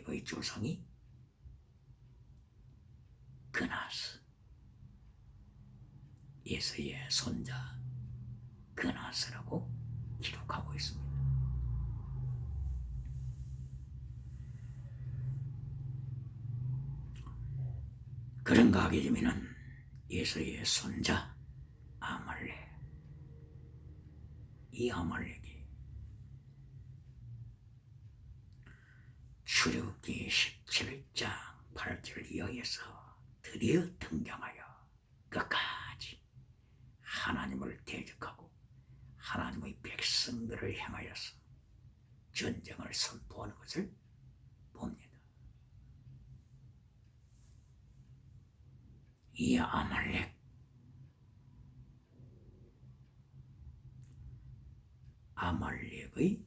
아말렉의 조상이 그나스, 예수의 손자 그나스라고 기록하고 있습니다. 그런가 하게 되면 예수의 손자 아말렉, 이 아말렉이 출애굽기 17장 8절 이하에서 드디어 등장하여 끝까지 하나님을 대적하고 하나님의 백성들을 향하여서 전쟁을 선포하는 것을 봅니다. 이 아말렉의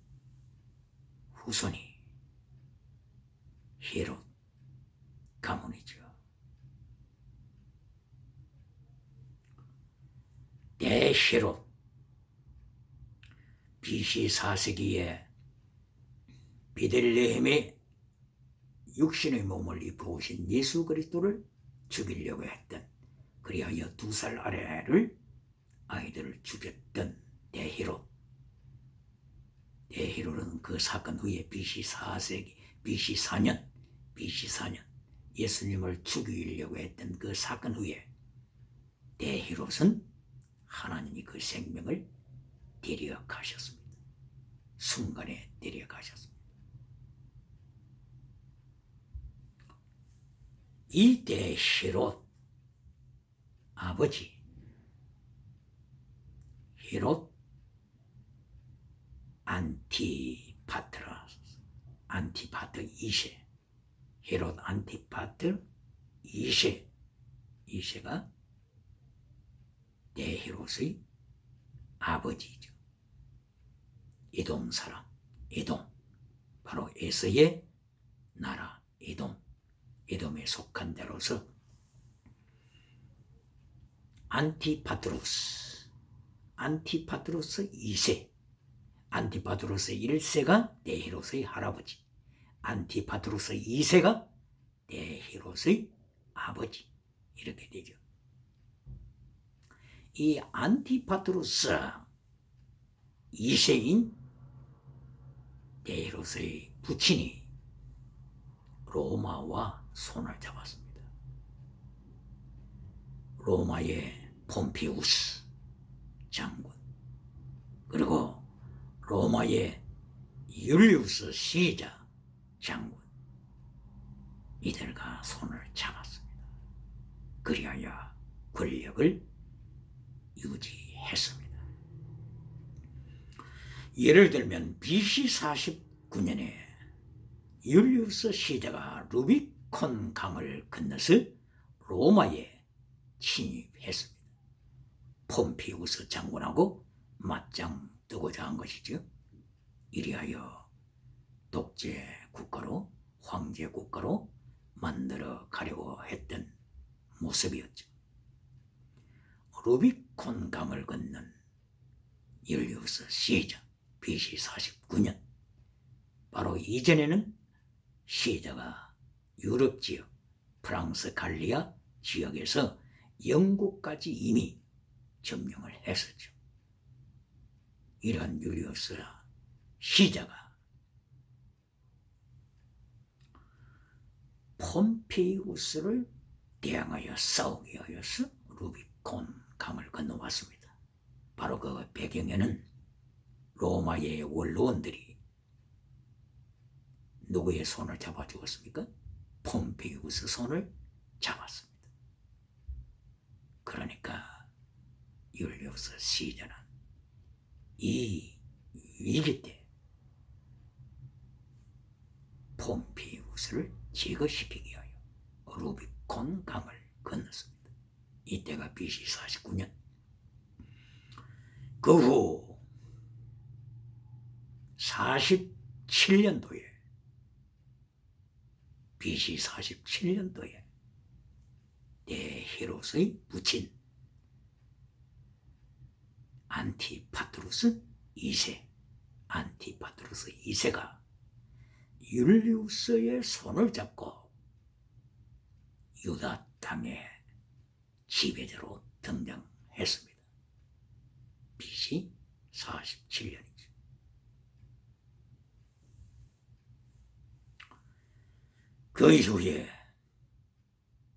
후손이 헤롯 가문이죠. 대헤롯, BC 4세기에 베들레헴에 육신의 몸을 입어오신 예수 그리스도를 죽이려고 했던, 그리하여 2살 아래를 아이들을 죽였던 대헤롯은 그 사건 후에 BC 4세기, BC 4년 예수님을 죽이려고 했던 그 사건 후에 대헤롯은 하나님이 그 생명을 데려가셨습니다. 순간에 데려가셨습니다. 이 대헤롯 아버지 헤롯 안티파터 2세, 헤롯 안티파터 2세가 대헤롯의 아버지죠. 에돔 사람, 바로 에서의 나라 에돔에 속한 데로서 안티파트로스 2세, 안티파트로스 1세가 대헤롯의 할아버지, 안티파트로스 2세가 대헤롯의 아버지, 이렇게 되죠. 이 안티파트로스 2세인 대헤롯의 부친이 로마와 손을 잡았습니다. 로마의 폼피우스 장군, 그리고 로마의 율리우스 시자 장군, 이들과 손을 잡았습니다. 그리하여 권력을 유지했습니다. 예를 들면 BC 49년에 율리우스 시자가 루비콘 강을 건너서 로마에 침입했습니다. 폼피우스 장군하고 맞짱 뜨고자 한 것이죠. 이리하여 독재 국가로, 황제 국가로 만들어 가려고 했던 모습이었죠. 루비콘 강을 건넌 율리우스 시자, BC 49년, 바로 이전에는 시자가 유럽 지역, 프랑스 갈리아 지역에서 영국까지 이미 점령을 했었죠. 이런 율리우스 시자가 폼페이우스를 대항하여 싸우게 하여서 루비콘 강을 건너왔습니다. 바로 그 배경에는 로마의 원로원들이 누구의 손을 잡아주었습니까? 폼페이우스 손을 잡았습니다. 그러니까 율리우스 시자는 이 위기 때 폼페이우스를 제거시키기 위하여 루비콘 강을 건넜습니다. 이때가 BC 49년. 그 후 47년도에 BC 47년도에 대헤롯의 부친 안티파트루스 2세가 율리우스의 손을 잡고 유다 땅의 지배자로 등장했습니다. BC 47년이죠. 그 이후에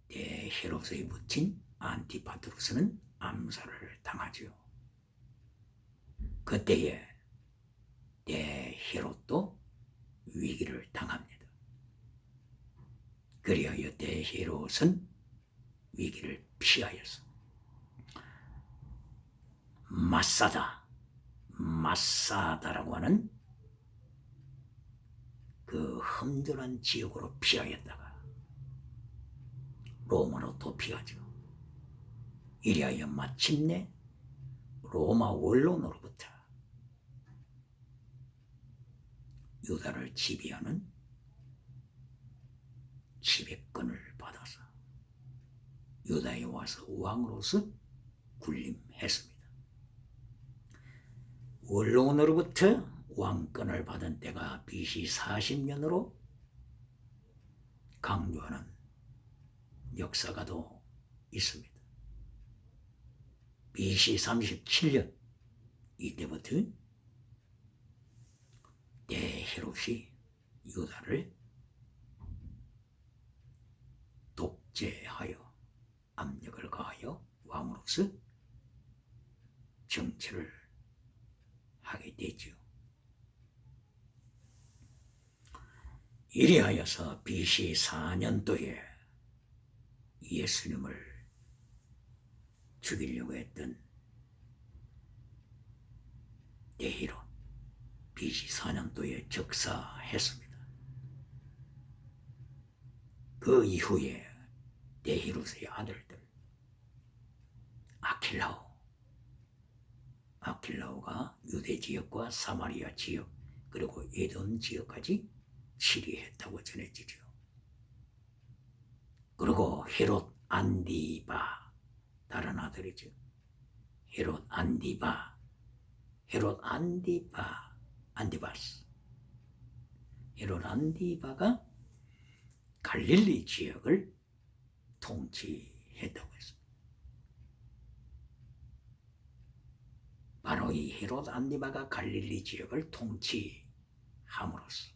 대헤롯의 부친 안티파트루스는 암살을 당하죠. 그때에 대헤롯도 위기를 당합니다. 그리하여 대헤롯은 위기를 피하여서 마사다라고 하는 그 험준한 지역으로 피하였다가 로마로 도피하죠. 이리하여 마침내 로마 원로로부터 유다를 지배하는 지배권을 받아서 유다에 와서 왕으로서 군림했습니다. 원로로부터 왕권을 받은 때가 BC 40년으로 강조하는 역사가 또 있습니다. BC 37년 이때부터 대헤롯이 유다를 독재하여 압력을 가하여 왕으로서 정치를 하게 되죠. 이리하여서 BC 4년도에 예수님을 죽이려고 했던 대헤롯 BC 4년도에 즉사했습니다. 그 이후에 대헤롯의 아들들 아킬라오가 유대 지역과 사마리아 지역 그리고 에돔 지역까지 치리했다고 전해지죠. 그리고 헤롯 안디바 다른 아들이죠. 헤롯 안디바가 갈릴리 지역을 통치했다고 했습니다. 바로 이 헤롯 안디바가 갈릴리 지역을 통치함으로써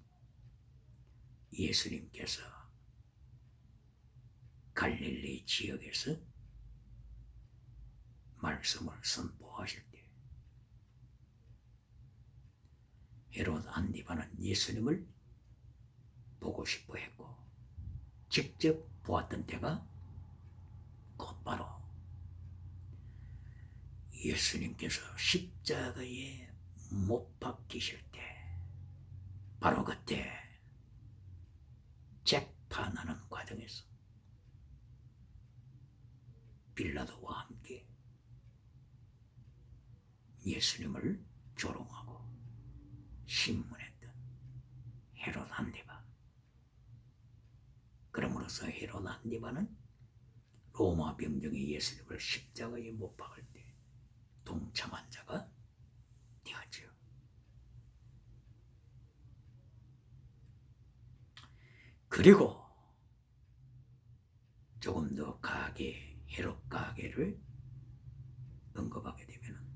예수님께서 갈릴리 지역에서 말씀을 선포하실 때 헤롯 안디바는 예수님을 보고 싶어 했고 직접 보았던 때가 곧바로 예수님께서 십자가에 못 박히실 때 바로 그때 재판하는 과정에서 빌라도와 함께 예수님을 조롱하고 신문했던 헤롯 안디바. 그러므로서 헤롯 안디바는 로마 병정이 예수님을 십자가에 못 박을 때 동참한 자가 되었죠. 그리고 조금 더 헤롯 가게를 언급하게 되면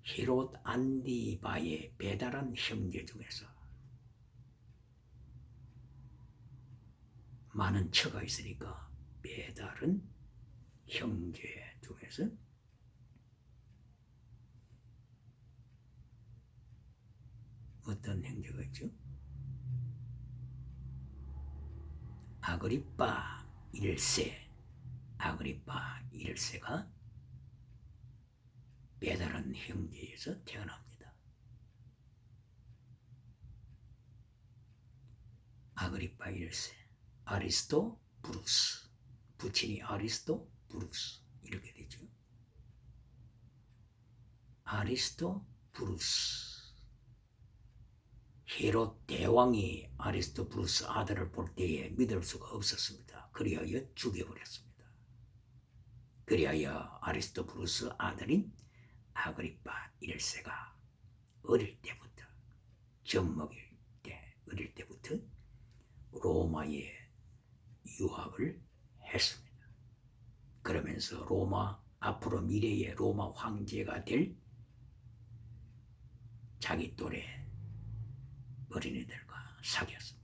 헤롯 안디바의 배달한 형제 중에서 많은 처가 있으니까 배달은 형제 중에서 어떤 형제가 있죠? 아그리빠 1세가 배달한 형제에서 태어납니다. 아그리빠 1세 아리스토부루스, 부친이 아리스토부루스 이렇게 되죠. 아리스토부루스. 헤롯 대왕이 아리스토부루스 아들을 볼 때에 믿을 수가 없었습니다. 그리하여 죽여버렸습니다. 그리하여 아리스토부루스 아들인 아그리빠 1세가 어릴 때부터 어릴 때부터 로마에 유학을 했습니다. 그러면서 앞으로 미래의 로마 황제가 될 자기 또래 어린이들과 사귀었습니다.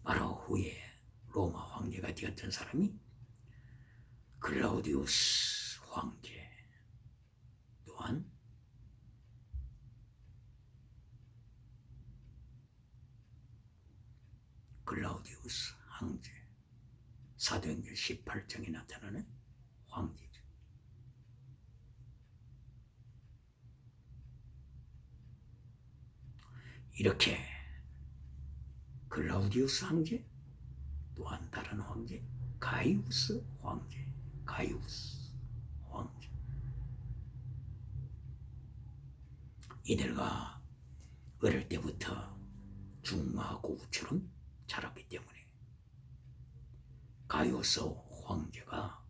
바로 후에 로마 황제가 되었던 사람이 클라우디우스 황제, 또한 클라우디우스 황제, 사도행전 18장에 나타나는 황제죠. 이렇게 클라우디우스 황제, 또한 다른 황제, 가이우스 황제, 이들과 어릴 때부터 중마고우처럼 자랐기 때문에 가이우스 황제가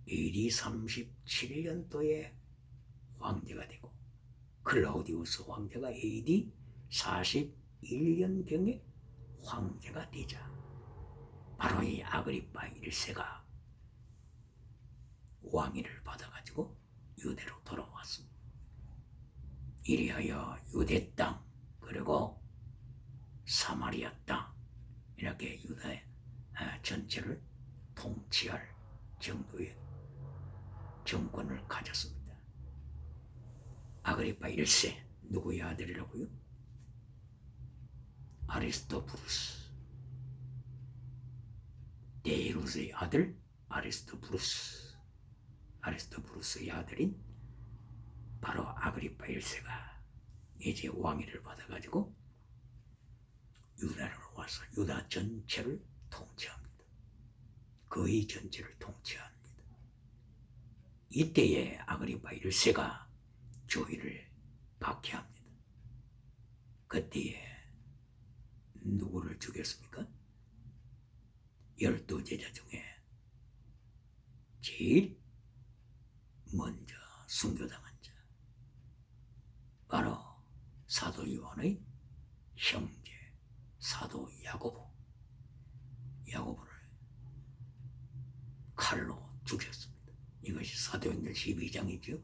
AD 37년도에 황제가 되고 클라우디우스 황제가 AD 41년경에 황제가 되자 바로 이 아그리파 1세가 왕위를 받아가지고 유대로 돌아왔습니다. 이리하여 유대 땅 그리고 사마리아 땅 이렇게 유대 전체를 통치할 정도의 정권을 가졌습니다. 아그리파 1세 누구의 아들이라고요? 아리스토부루스, 네이루스의 아들 아리스토부루스의 아들인 바로 아그리파 1세가 이제 왕위를 받아가지고 유다로 와서 유다 전체를 통치합니다. 거의 전체를 통치합니다. 이때에 아그리파 1세가 조의를 박해합니다. 그때에 누구를 죽였습니까? 12제자 중에 제일 먼저 순교당한 자, 바로 사도 요한의 형제 사도 야고보를 칼로 죽였습니다. 이것이 사도행전 12장이죠.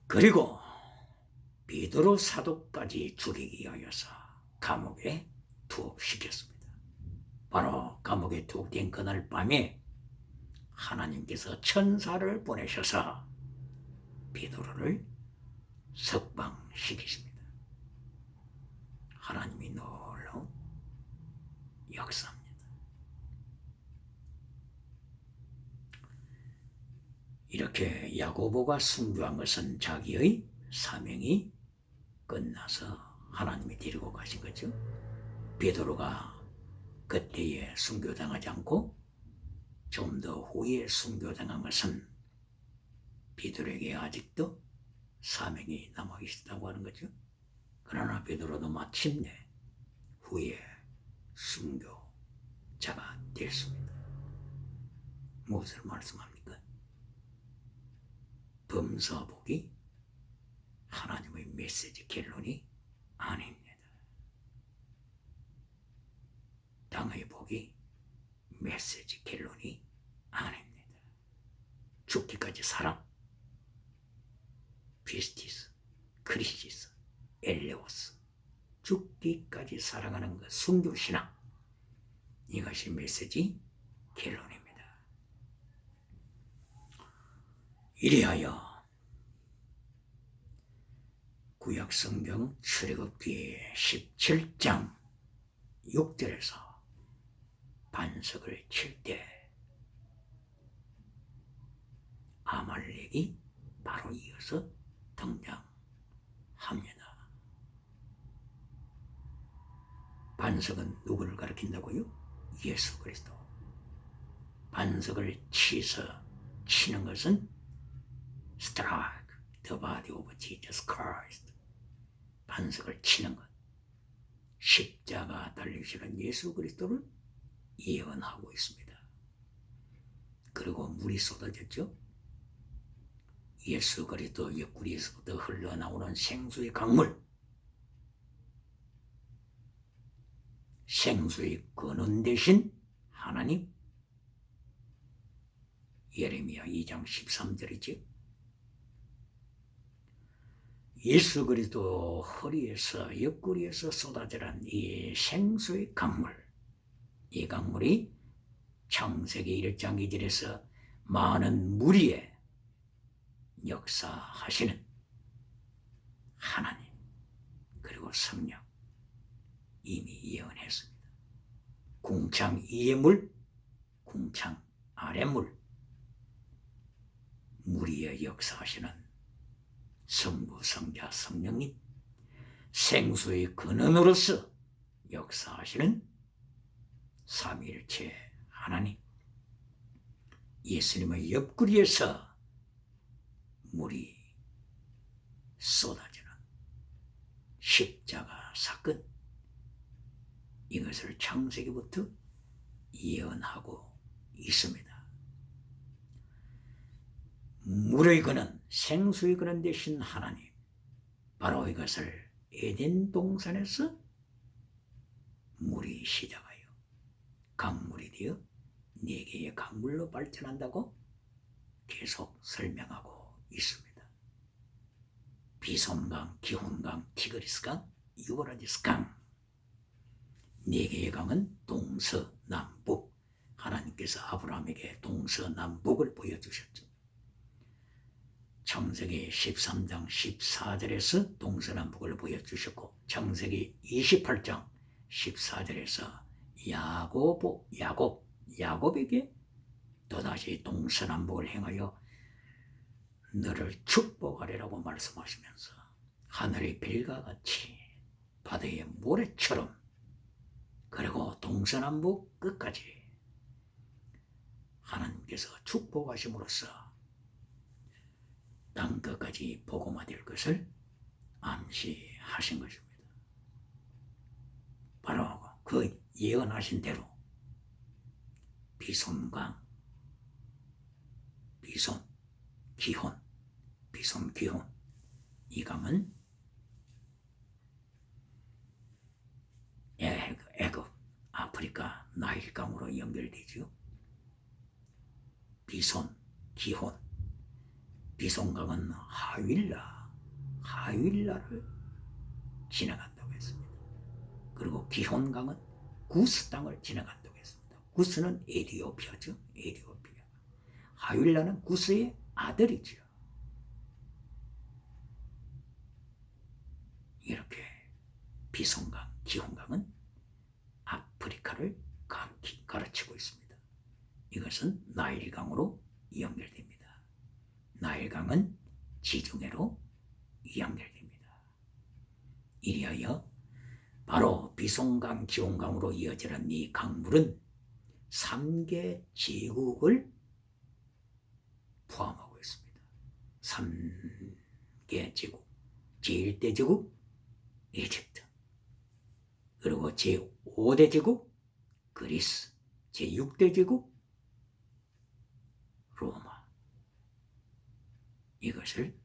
그리고 베드로 사도까지 죽이기 위하여서 감옥에 투옥시켰습니다. 바로 감옥에 투옥된 그날 밤에 하나님께서 천사를 보내셔서 베드로를 석방시키십니다. 하나님이 놀라운 역사입니다. 이렇게 야고보가 순교한 것은 자기의 사명이 끝나서 하나님이 데리고 가신 거죠. 베드로가 그때에 순교당하지 않고 좀 더 후에 순교당한 것은 베드로에게 아직도 사명이 남아있다고 하는 거죠. 그러나 베드로도 마침내 후에 순교자가 됐습니다. 무엇을 말씀합니까? 범사복이 하나님의 메시지 결론이 아닙니다. 땅의 복이 메시지 결론이 아닙니다. 죽기까지 사랑, 피스티스, 크리시스, 엘레오스, 죽기까지 살아가는 것, 순교신앙, 이것이 메시지 결론입니다. 이리하여 구약성경 출애굽기 17장 6절에서 반석을 칠 때 아말렉이 바로 이어서 등장합니다. 반석은 누구를 가리킨다고요? 예수 그리스도. 반석을 치는 것은 strike the body of Jesus Christ. 반석을 치는 것. 십자가 달리시는 예수 그리스도를 예언하고 있습니다. 그리고 물이 쏟아졌죠. 예수 그리스도 옆구리에서부터 흘러나오는 생수의 강물, 생수의 근원 되신 하나님. 예레미야 2장 13절이지. 예수 그리스도 허리에서 옆구리에서 쏟아지는 이 생수의 강물, 이 강물이 창세기 1장 2절에서 많은 무리에 역사하시는 하나님 그리고 성령 이미 예언했습니다. 궁창 위의 물, 궁창 아래 물, 무리에 역사하시는 성부, 성자, 성령님, 생수의 근원으로서 역사하시는 삼위일체 하나님, 예수님의 옆구리에서 물이 쏟아지는 십자가 사건, 이것을 창세기부터 예언하고 있습니다. 물의 근원, 생수의 근원 되신 하나님, 바로 이것을 에덴 동산에서 물이 시작하여 강물이 되어 4개의 강물로 발전한다고 계속 설명하고 있습니다. 비손강, 기혼강, 티그리스강, 유브라디스강, 4개의 강은 동서남북, 하나님께서 아브라함에게 동서남북을 보여주셨죠. 창세기 13장 14절에서 동서남북을 보여주셨고, 창세기 28장 14절에서 야곱에게 또다시 동서남북을 행하여 너를 축복하리라고 말씀하시면서 하늘의 별과 같이 바다의 모래처럼, 그리고 동서남북 끝까지 하나님께서 축복하심으로써 땅 끝까지 복음화될 것을 암시하신 것입니다. 바로 그 예언하신 대로 비손강, 비손, 기혼, 비손, 기혼, 이 강은 애굽, 아프리카 나일강으로 연결되죠. 비손, 기혼, 비손강은 하윌라를 지나간다고 했습니다. 그리고 기혼강은 구스 땅을 지나간다고 했습니다. 구스는 에티오피아죠. 에티오피아. 하윌라는 구스의 아들이죠. 이렇게 비손강, 기혼강은 아프리카를 가르치고 있습니다. 이것은 나일강으로 연결됩니다. 나일강은 지중해로 연결됩니다. 이리하여 바로 비손강, 기혼강으로 이어지는 이 강물은 3개 제국을 포함하고 있습니다. 3개 제국, 제1대 제국 이집트, 그리고 제5대 제국 그리스, 제6대 제국 로마, 이것을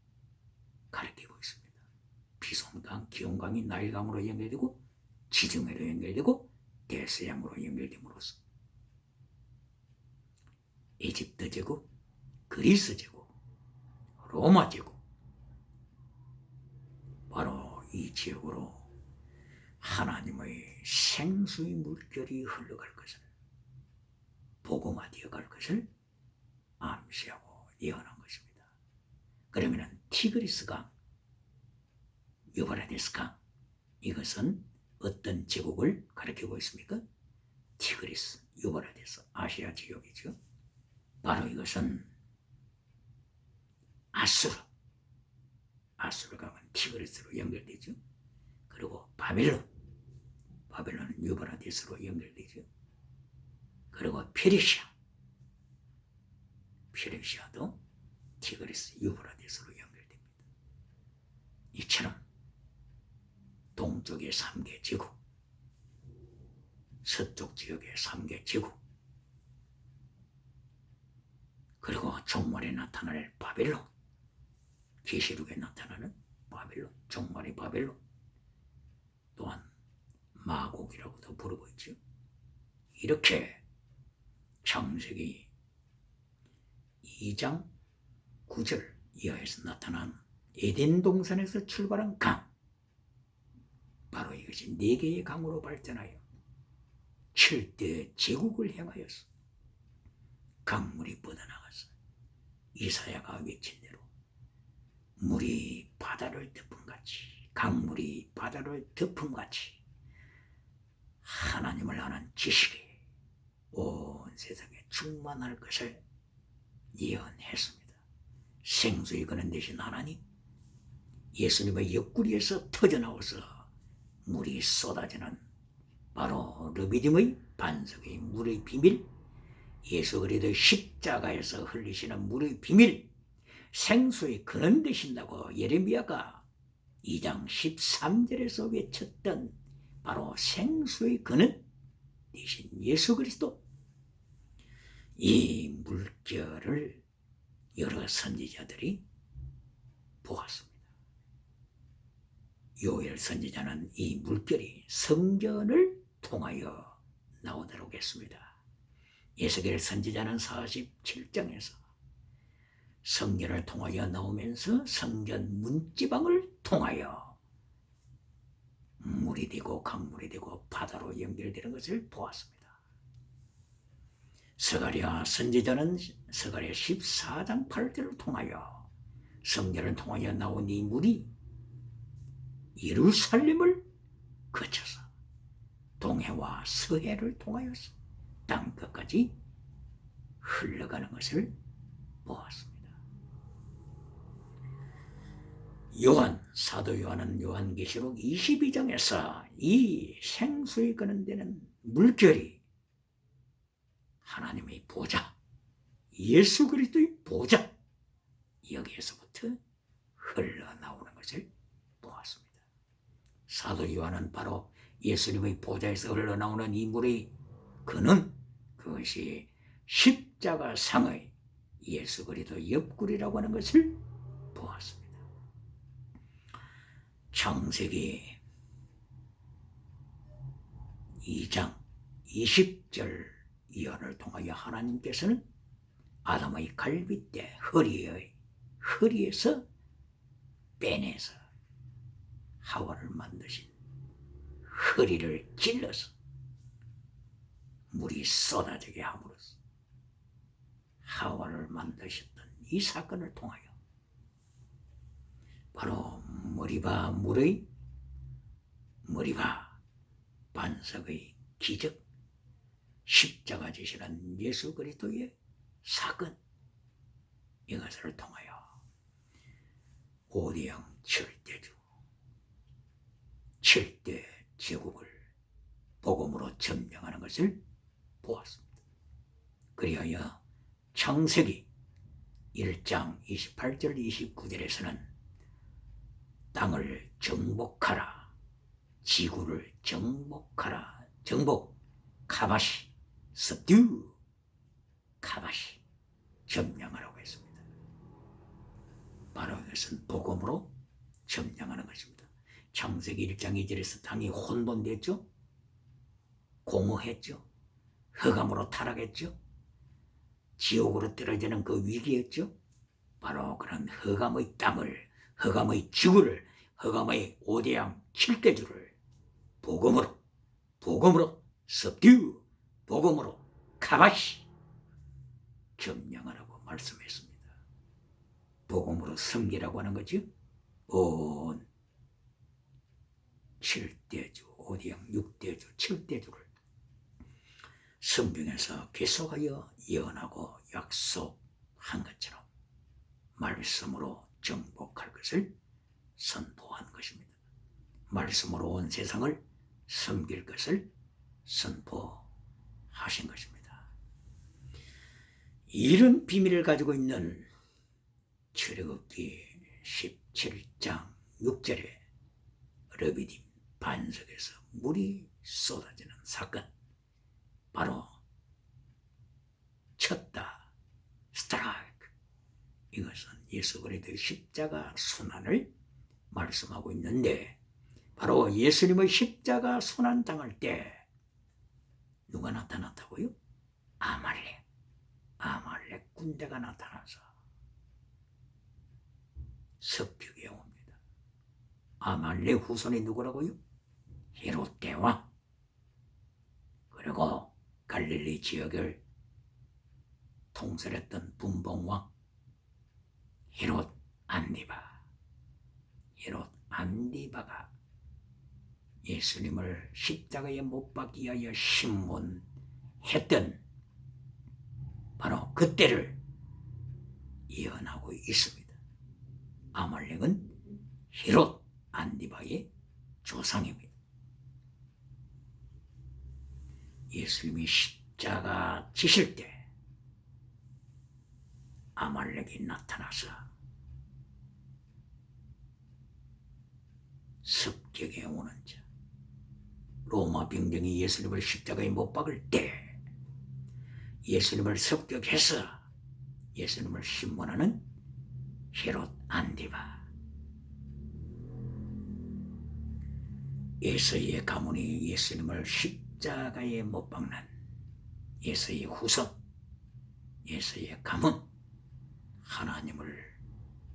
가리키고 있습니다. 비손강, 기혼강이 나일강으로 연결되고 지중해로 연결되고 대서양으로 연결됨으로써 이집트 제국, 그리스 제국, 로마 제국, 바로 이 지역으로 하나님의 생수의 물결이 흘러갈 것을, 복음화되어 갈 것을 암시하고 예언한 것입니다. 그러면 티그리스강, 유브라디스강, 이것은 어떤 제국을 가리키고 있습니까? 티그리스, 유브라디스, 아시아 지역이죠. 바로 이것은 아수르강은 티그리스로 연결되죠. 그리고 바벨론은 유브라디스로 연결되죠. 그리고 페르시아도 티그리스, 유브라디스로 연결됩니다. 이처럼 동쪽의 3개 제국, 서쪽 지역의 3개 제국, 그리고 종말에 나타날 바벨론, 계시록에 나타나는 바벨론, 종말의 바벨론, 또한 마곡이라고도 부르고 있죠. 이렇게 창세기 2장 9절 이하에서 나타난 에덴 동산에서 출발한 강, 바로 이것이 4개의 강으로 발전하여 7대 제국을 향하여서 강물이 뻗어나가서 이사야가 외친 대로 물이 바다를 덮음같이, 강물이 바다를 덮음같이 하나님을 아는 지식이 온 세상에 충만할 것을 예언했습니다. 생수의 근원 되신 하나님, 예수님의 옆구리에서 터져나와서 물이 쏟아지는 바로 르비딤의 반석의 물의 비밀, 예수 그리스도의 십자가에서 흘리시는 물의 비밀, 생수의 근원 되신다고 예레미야가 2장 13절에서 외쳤던 바로 생수의 근원 되신 예수 그리스도, 이 물결을 여러 선지자들이 보았습니다. 요엘 선지자는 이 물결이 성전을 통하여 나오도록 했습니다. 에스겔 선지자는 47장에서 성전을 통하여 나오면서 성전 문지방을 통하여 물이 되고 강물이 되고 바다로 연결되는 것을 보았습니다. 스가랴 선지자는 스가랴 14장 8절을 통하여 성전을 통하여 나온 이 물이 예루살렘을 거쳐서 동해와 서해를 통하여서 땅 끝까지 흘러가는 것을 보았습니다. 사도 요한은 요한계시록 22장에서 이 생수의 근원되는 물결이 하나님의 보좌, 예수 그리스도의 보좌, 여기에서부터 흘러나오는 것을 보았습니다. 사도 요한은 바로 예수님의 보좌에서 흘러나오는 이 물의 근원, 그것이 십자가상의 예수 그리스도 옆구리라고 하는 것을 보았습니다. 창세기 2장 20절 예언을 통하여 하나님께서는 아담의 갈빗대 허리에서 빼내서 하와를 만드신 허리를 찔러서 물이 쏟아지게 함으로써 하와를 만드셨던 이 사건을 통하여 바로 머리바 반석의 기적, 십자가 지시는 예수 그리스도의 사건, 이것을 통하여 5대양 7대주 7대 제국을 복음으로 점령하는 것을 보았습니다. 그리하여 창세기 1장 28절 29절에서는 땅을 정복하라, 지구를 정복하라, 카바시, subdue, 카바시, 점령하라고 했습니다. 바로 이것은 복음으로 점령하는 것입니다. 창세기 1장 2절에서 땅이 혼돈됐죠, 공허했죠, 흑암으로 타락했죠, 지옥으로 떨어지는 그 위기였죠. 바로 그런 흑암의 땅을, 흑암의 지구를, 흑암의 5대양 7대주를 복음으로 subdue, 복음으로 카바시, 점령하라고 말씀했습니다. 복음으로 섬기라고 하는 거죠. 온 7대주, 5대양 6대주, 7대주를 성경에서 계속하여 예언하고 약속한 것처럼 말씀으로 정복할 것을 선포한 것입니다. 말씀으로 온 세상을 섬길 것을 선포하신 것입니다. 이런 비밀을 가지고 있는 출애굽기 17장 6절에 르비딤 반석에서 물이 쏟아지는 사건, 바로 쳤다, 스트라이크, 이것은 예수 그리스도의 십자가 순환을 말씀하고 있는데, 바로 예수님의 십자가 순환 당할 때 누가 나타났다고요? 아말렉 군대가 나타나서 습격해 옵니다. 아말렉 후손이 누구라고요? 헤롯 대왕, 그리고 갈릴리 지역을 통솔했던 분봉왕 헤롯 안디바가 예수님을 십자가에 못 박기 위하여 신문했던 바로 그때를 예언하고 있습니다. 아말렉은 헤롯 안디바의 조상입니다. 예수님이 십자가 지실 때 아말렉이 나타나서 습격해 오는 자, 로마 병정이 예수님을 십자가에 못 박을 때 예수님을 습격해서 예수님을 신문하는 헤롯 안디바, 예수의 가문이 예수님을 십자가에 못 박는 예수의 후손, 예수의 가문, 하나님을,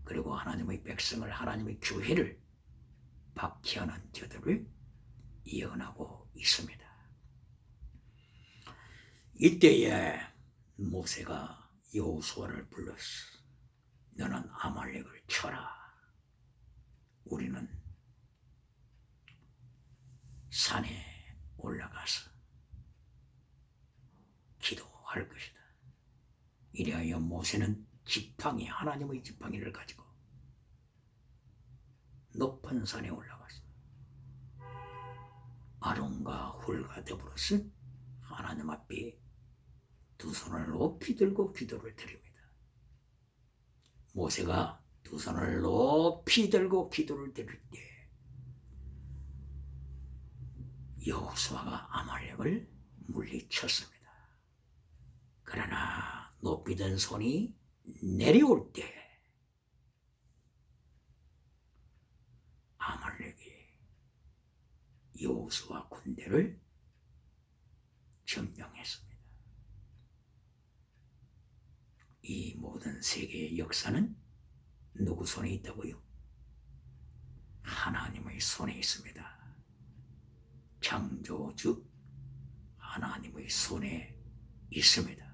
그리고 하나님의 백성을, 하나님의 교회를 박해하는 저들을 예언하고 있습니다. 이때에 모세가 여호수아를 불렀어. 너는 아말렉을 쳐라. 우리는 산에 올라가서 기도할 것이다. 이래하여 모세는 지팡이, 하나님의 지팡이를 가지고 높은 산에 올라갔어. 아론과 훌과 더불어서 하나님 앞에 두 손을 높이 들고 기도를 드립니다. 모세가 두 손을 높이 들고 기도를 드릴 때 여호수아가 아말렉을 물리쳤습니다. 그러나 높이 든 손이 내려올 때 아말렉이 여호수아 군대를 점령했습니다. 이 모든 세계의 역사는 누구 손에 있다고요? 하나님의 손에 있습니다. 창조주 하나님의 손에 있습니다.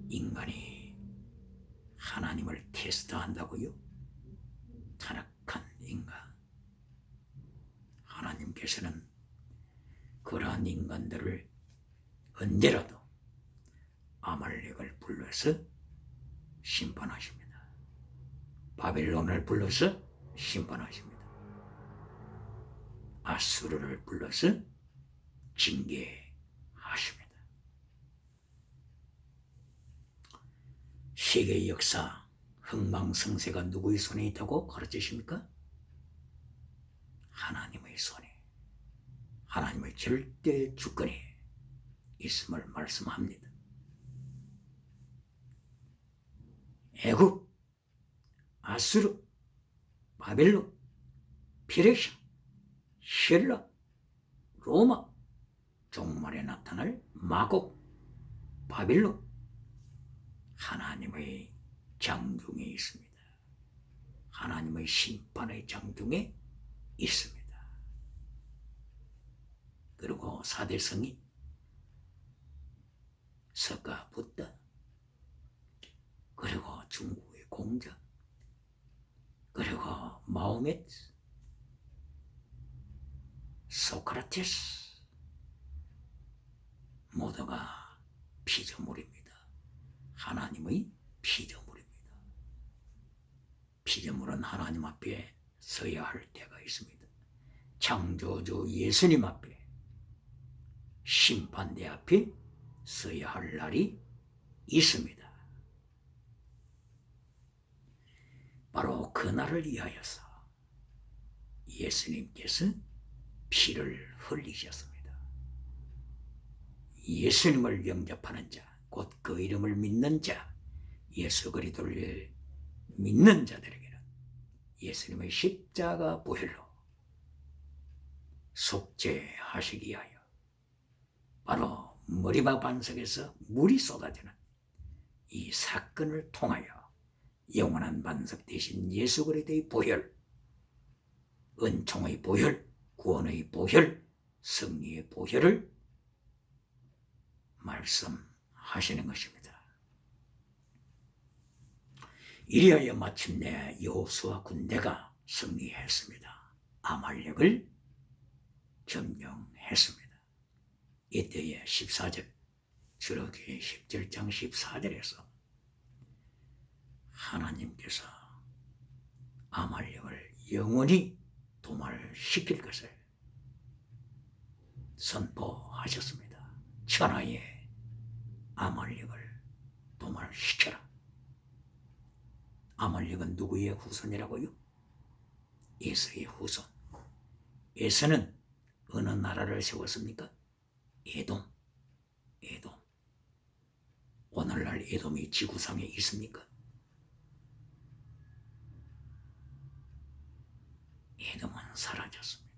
인간이 하나님을 테스트한다고요? 타락한 인간. 하나님께서는 그러한 인간들을 언제라도 아말렉을 불러서 심판하십니다. 바벨론을 불러서 심판하십니다. 아수르를 불러서 징계하십니다. 세계의 역사, 흥망성쇠가 누구의 손에 있다고 가르치십니까? 하나님의 손에, 하나님의 절대 주권에 있음을 말씀합니다. 애굽, 아수르, 바벨론, 페르시아, 헬라, 로마, 종말에 나타날 마곡, 바빌론, 하나님의 장중에 있습니다. 하나님의 심판의 장중에 있습니다. 그리고 4대 성이 석가 붓다, 그리고 중국의 공자, 그리고 마호메트, 소크라테스, 모두가 피조물입니다. 하나님의 피조물입니다. 피조물은 하나님 앞에 서야 할 때가 있습니다. 창조주 예수님 앞에, 심판대 앞에 서야 할 날이 있습니다. 바로 그 날을 위하여서 예수님께서 피를 흘리셨습니다. 예수님을 영접하는 자, 곧 그 이름을 믿는 자, 예수 그리스도를 믿는 자들에게는 예수님의 십자가 보혈로 속죄하시기 위하여 바로 머리바 반석에서 물이 쏟아지는 이 사건을 통하여 영원한 반석 대신 예수 그리스도의 보혈, 은총의 보혈, 구원의 보혈, 승리의 보혈을 말씀하시는 것입니다. 이리하여 마침내 여호수아 군대가 승리했습니다. 아말렉을 점령했습니다. 이때에 14절, 출애굽기 17장 14절에서 하나님께서 아말렉을 영원히 도말시킬 것을 선포하셨습니다. 천하의 아말렉을 도말시켜라. 아말렉은 누구의 후손이라고요? 에서의 후손. 에서는 어느 나라를 세웠습니까? 에돔. 오늘날 에돔이 지구상에 있습니까? 에돔은 사라졌습니다.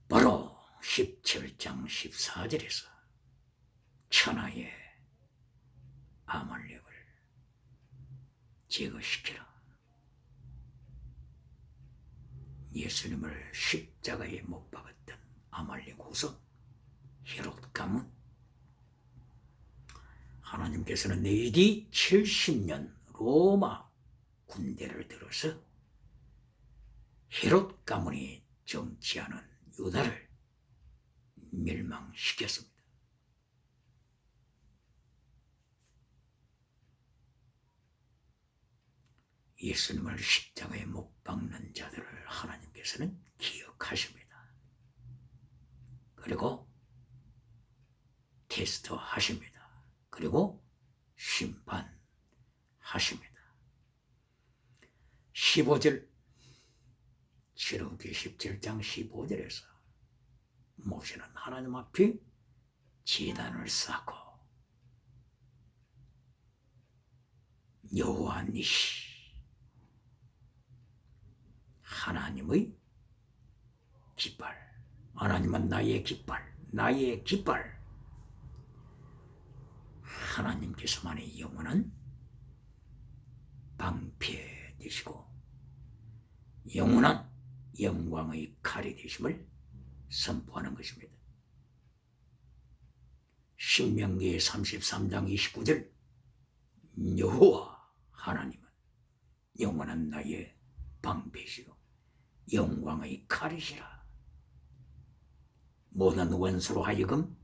바로 17장 14절에서 천하의 아말렉을 제거시키라. 예수님을 십자가에 못 박았던 아말렉 후손 헤롯 가문, 하나님께서는 AD 70년 로마 군대를 들어서 헤롯 가문이 정치하는 유다를 멸망시켰습니다. 예수님을 십자가에 못 박는 자들을 하나님께서는 기억하십니다. 그리고 테스트하십니다. 그리고 심판하십니다. 15절, 출애굽기 17장 15절에서 모세는 하나님 앞에 제단을 쌓고 여호와 니시, 하나님의 깃발, 하나님은 나의 깃발, 나의 깃발, 하나님께서만의 영원한 방패 되시고 영원한 영광의 칼이 되심을 선포하는 것입니다. 신명기 33장 29절, 여호와 하나님은 영원한 나의 방패시요 영광의 칼이시라. 모든 원수로 하여금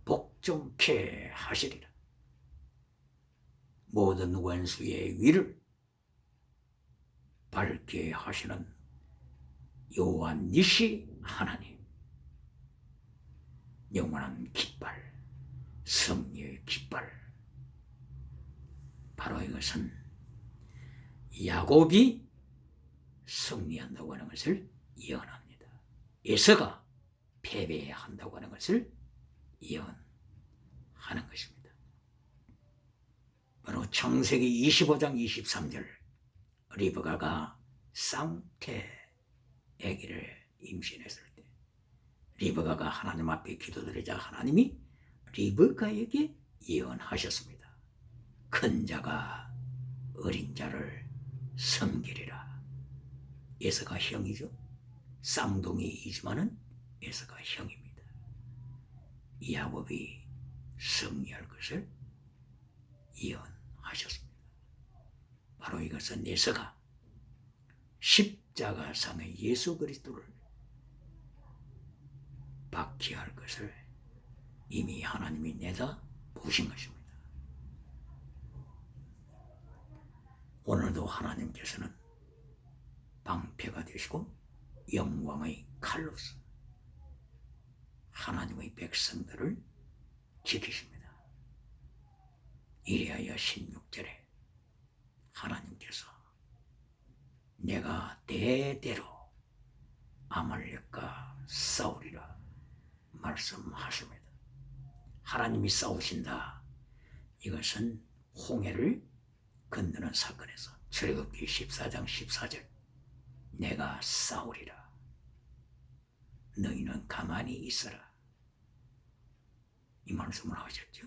복종케 하시리라. 모든 원수의 위를 밟게 하시는 여호와 니시 하나님, 영원한 깃발, 승리의 깃발. 바로 이것은 야곱이 승리한다고 하는 것을 예언합니다. 에서가 패배한다고 하는 것을 예언하는 것입니다. 바로 창세기 25장 23절, 리브가가 쌍태 아기를 임신했을 때 리브가가 하나님 앞에 기도드리자 하나님이 리브가에게 예언하셨습니다. 큰 자가 어린 자를 섬기리라. 에서가 형이죠. 쌍둥이이지만은 에서가 형입니다. 야곱이 승리할 것을 예언하셨습니다. 바로 이것은 에서가 십자가상의 예수 그리스도를 박해할 것을 이미 하나님이 내다 보신 것입니다. 오늘도 하나님께서는 방패가 되시고 영광의 칼로서 하나님의 백성들을 지키십니다. 이리하여 16절에 하나님께서 내가 대대로 아말렉과 싸우리라 말씀하십니다. 하나님이 싸우신다. 이것은 홍해를 건너는 사건에서 출애굽기 14장 14절 내가 싸우리라. 너희는 가만히 있어라. 이 말씀을 하셨죠.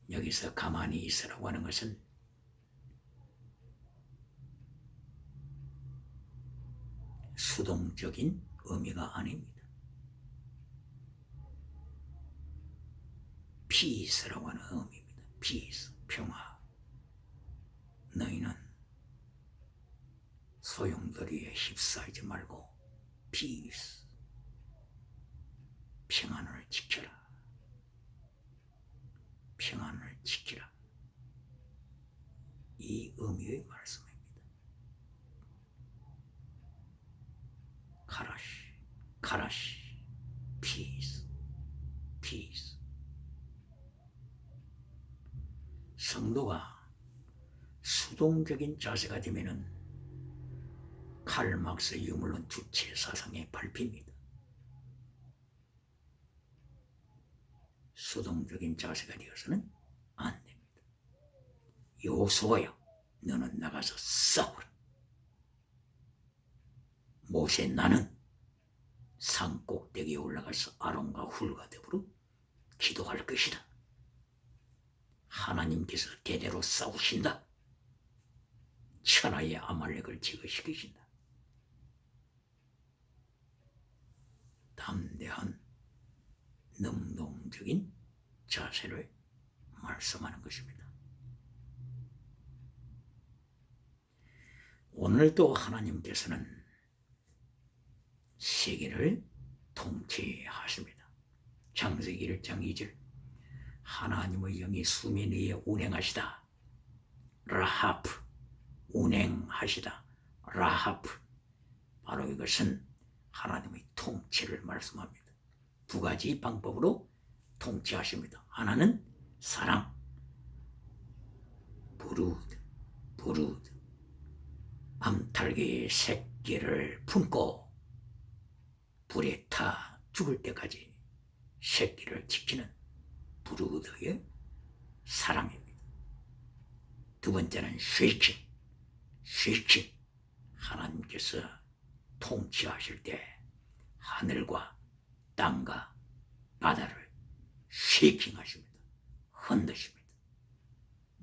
여기서 가만히 있으라고 하는 것은 수동적인 의미가 아닙니다. 피스라고 하는 의미입니다. 피스, 평화. 너희는 소용돌이에 휩싸이지 말고 피스, 평안을 지켜라. 평안을 지키라. 이 의미의 말씀입니다. 카라시, 피스, 피스. 성도가 수동적인 자세가 되면은 칼 막스 유물론 주체 사상에 밟힙니다. 수동적인 자세가 되어서는 안 됩니다. 여호수아야, 너는 나가서 싸우라. 모세, 나는 산 꼭대기에 올라가서 아론과 훌과 더불어 기도할 것이다. 하나님께서 대대로 싸우신다. 천하의 아말렉을 제거시키신다. 담대한 능동적인 자세를 말씀하는 것입니다. 오늘도 하나님께서는 세계를 통치하십니다. 창세기 1장 2절 하나님의 영이 수면 위에 운행하시다. 라하프, 운행하시다. 라하프, 바로 이것은 하나님의 통치를 말씀합니다. 두 가지 방법으로 통치하십니다. 하나는 사랑, 부르드, 암탉의 새끼를 품고 불에 타 죽을 때까지 새끼를 지키는 부르드의 사랑입니다. 두 번째는 쉐이킹. 하나님께서 통치하실 때 하늘과 땅과 바다를 쉐이킹하십니다. 흔드십니다.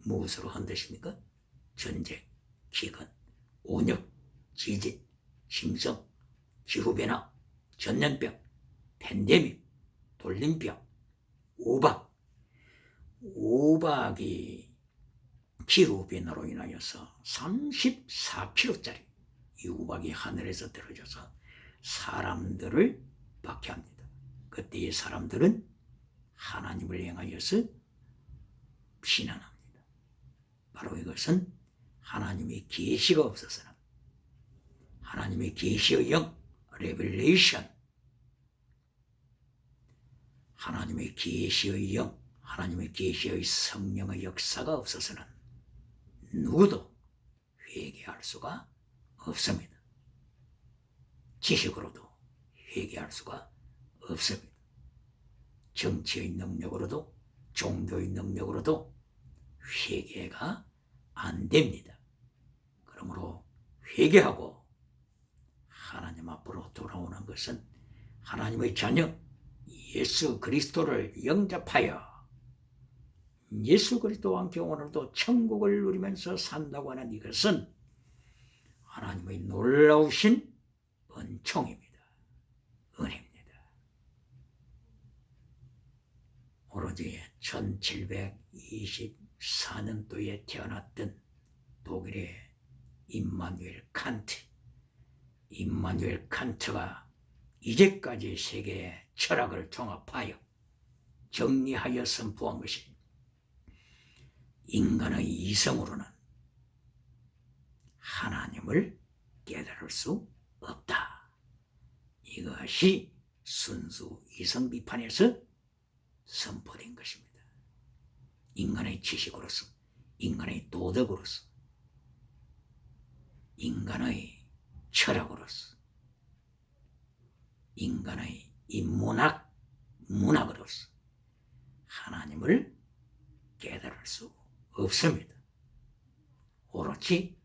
무엇으로 흔드십니까? 전쟁, 기근, 온역, 지진, 심성, 기후변화, 전염병, 팬데믹, 돌림병, 우박이 기후변화로 인하여서 34kg짜리 이 우박이 하늘에서 떨어져서 사람들을 박해합니다. 그때 이 사람들은 하나님을 향하여서 비난합니다. 바로 이것은 하나님의 계시가 없어서는 하나님의 계시의 영, 레벨레이션, 하나님의 계시의 영, 하나님의 계시의 성령의 역사가 없어서는 누구도 회개할 수가 없습니다. 지식으로도 회개할 수가 없습니다. 정치의 능력으로도 종교의 능력으로도 회개가 안 됩니다. 그러므로 회개하고 하나님 앞으로 돌아오는 것은 하나님의 자녀 예수 그리스도를 영접하여 예수 그리스도와 함께 오늘도 천국을 누리면서 산다고 하는 이것은 하나님의 놀라우신 은총입니다. 은혜입니다. 오로지 1724년도에 태어났던 독일의 임마누엘 칸트가 이제까지 세계의 철학을 종합하여 정리하여 선포한 것이 인간의 이성으로는 하나님을 깨달을 수 없다. 이것이 순수 이성 비판에서 선포된 것입니다. 인간의 지식으로서, 인간의 도덕으로서, 인간의 철학으로서 인간의 문학으로서 하나님을 깨달을 수 없습니다. 오로지